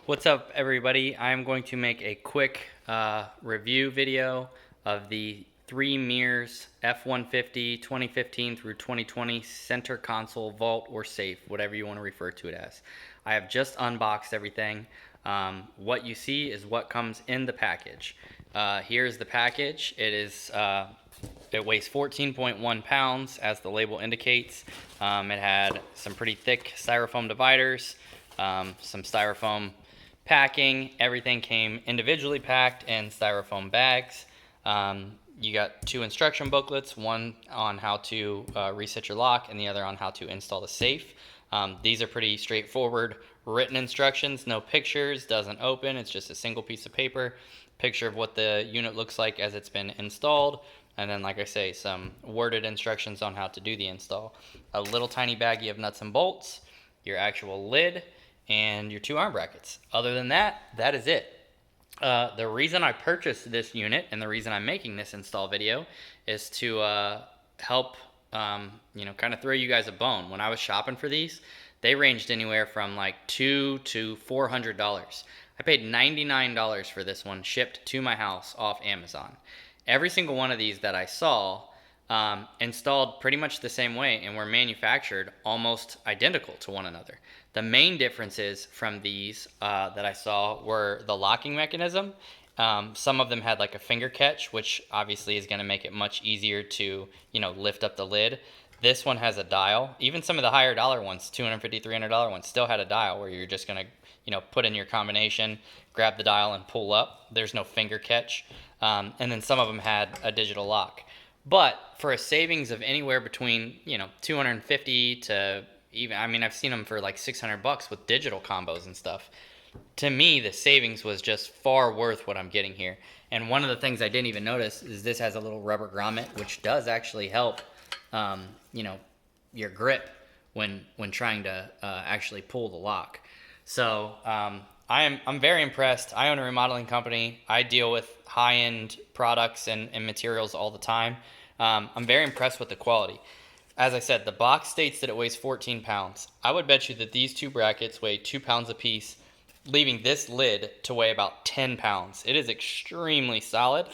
What's up, everybody? I'm going to make a quick review video of the 3 mirrors F150 2015 through 2020 center console vault or safe, whatever you want to refer to it as. I have just unboxed everything. What you see is what comes in the package. Here's the package. It weighs 14.1 pounds, as the label indicates. It had some pretty thick styrofoam dividers, some styrofoam packing. Everything came individually packed in styrofoam bags. You got 2 instruction booklets, one on how to reset your lock and the other on how to install the safe. These are pretty straightforward written instructions, no pictures, doesn't open, it's just a single piece of paper, picture of what the unit looks like as it's been installed, and then, like I say, some worded instructions on how to do the install. A little tiny baggie of nuts and bolts, your actual lid, and your 2 arm brackets. Other than that, that is it. The reason I purchased this unit and the reason I'm making this install video is to help, kind of throw you guys a bone. When I was shopping for these, they ranged anywhere from like $200 to $400. I paid $99 for this one, shipped to my house off Amazon. Every single one of these that I saw installed pretty much the same way and were manufactured almost identical to one another. The main differences from these that I saw were the locking mechanism. Some of them had like a finger catch, which obviously is going to make it much easier to, lift up the lid. This one has a dial. Even some of the higher dollar ones, $250, $300 ones, still had a dial where you're just going to, put in your combination, grab the dial and pull up. There's no finger catch. And then some of them had a digital lock. But for a savings of anywhere between, $250 to even, I've seen them for like $600 with digital combos and stuff. To me, the savings was just far worth what I'm getting here. And one of the things I didn't even notice is this has a little rubber grommet, which does actually help, your grip when trying to actually pull the lock. So I'm very impressed. I own a remodeling company. I deal with high-end products and materials all the time. I'm very impressed with the quality. As I said, the box states that it weighs 14 pounds. I would bet you that these 2 brackets weigh 2 pounds apiece, leaving this lid to weigh about 10 pounds. It is extremely solid.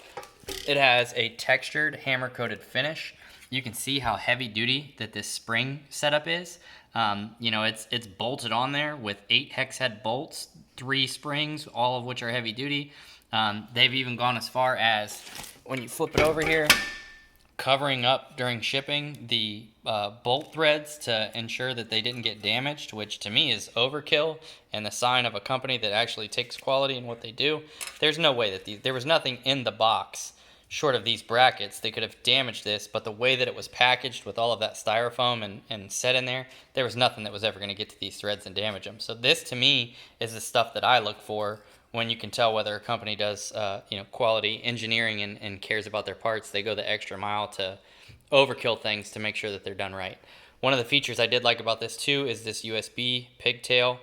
It has a textured hammer-coated finish. You can see how heavy-duty that this spring setup is. It's bolted on there with 8 hex head bolts, 3 springs, all of which are heavy-duty. They've even gone as far as, when you flip it over here, covering up during shipping the bolt threads to ensure that they didn't get damaged, which to me is overkill and the sign of a company that actually takes quality in what they do. There's no way that there was nothing in the box short of these brackets that could have damaged this, but the way that it was packaged with all of that styrofoam and set in there was nothing that was ever going to get to these threads and damage them. So this, to me, is the stuff that I look for when you can tell whether a company does quality engineering and cares about their parts. They go the extra mile to overkill things to make sure that they're done right. One of the features I did like about this too is this USB pigtail.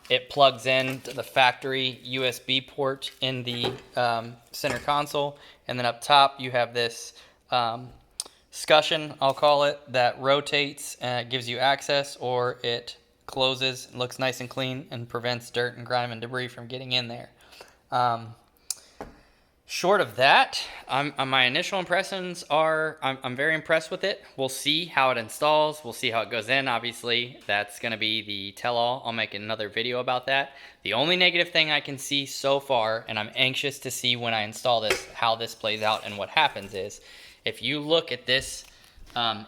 It plugs in to the factory USB port in the center console, and then up top you have this scutcheon, I'll call it, that rotates and gives you access, or it closes, looks nice and clean, and prevents dirt and grime and debris from getting in there. Short of that, my initial impressions are I'm very impressed with it. We'll see how it installs. We'll see how it goes in. Obviously, that's going to be the tell-all. I'll make another video about that. The only negative thing I can see so far, and I'm anxious to see when I install this, how this plays out and what happens is, if you look at this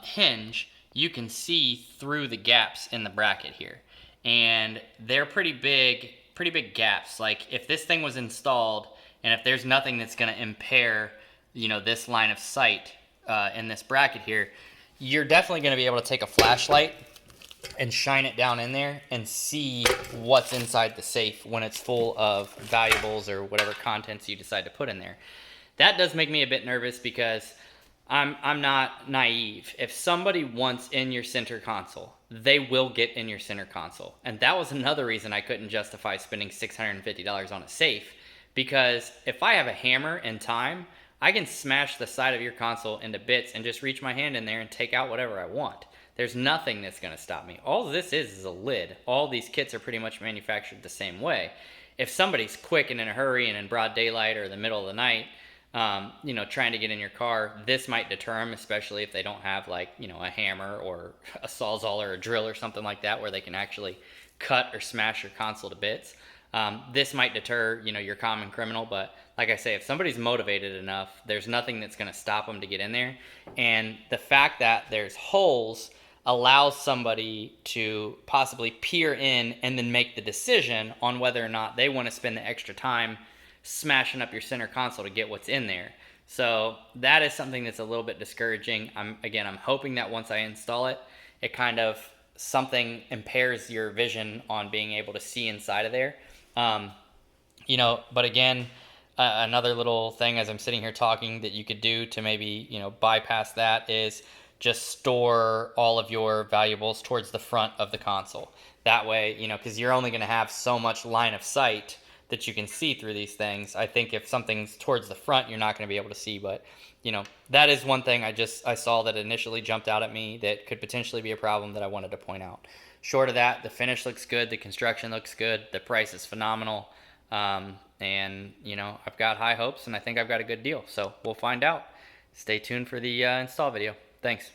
hinge, you can see through the gaps in the bracket here. And they're pretty big gaps. Like, if this thing was installed, and if there's nothing that's going to impair, this line of sight in this bracket here, you're definitely going to be able to take a flashlight and shine it down in there and see what's inside the safe when it's full of valuables or whatever contents you decide to put in there. That does make me a bit nervous because I'm not naive. If somebody wants in your center console, they will get in your center console. And that was another reason I couldn't justify spending $650 on a safe. Because if I have a hammer and time, I can smash the side of your console into bits and just reach my hand in there and take out whatever I want. There's nothing that's going to stop me. All this is a lid. All these kits are pretty much manufactured the same way. If somebody's quick and in a hurry and in broad daylight or the middle of the night, trying to get in your car, this might deter them, especially if they don't have like, a hammer or a sawzall or a drill or something like that where they can actually cut or smash your console to bits. This might deter, your common criminal, but like I say, if somebody's motivated enough, there's nothing that's going to stop them to get in there. And the fact that there's holes allows somebody to possibly peer in and then make the decision on whether or not they want to spend the extra time smashing up your center console to get what's in there. So that is something that's a little bit discouraging. I'm hoping that once I install it, it kind of something impairs your vision on being able to see inside of there. But again, another little thing as I'm sitting here talking that you could do to maybe, bypass that is just store all of your valuables towards the front of the console. That way, because you're only going to have so much line of sight that you can see through these things. I think if something's towards the front, you're not going to be able to see. But, that is one thing I saw that initially jumped out at me that could potentially be a problem that I wanted to point out. Short of that, the finish looks good. The construction looks good. The price is phenomenal. I've got high hopes, and I think I've got a good deal. So we'll find out. Stay tuned for the install video. Thanks.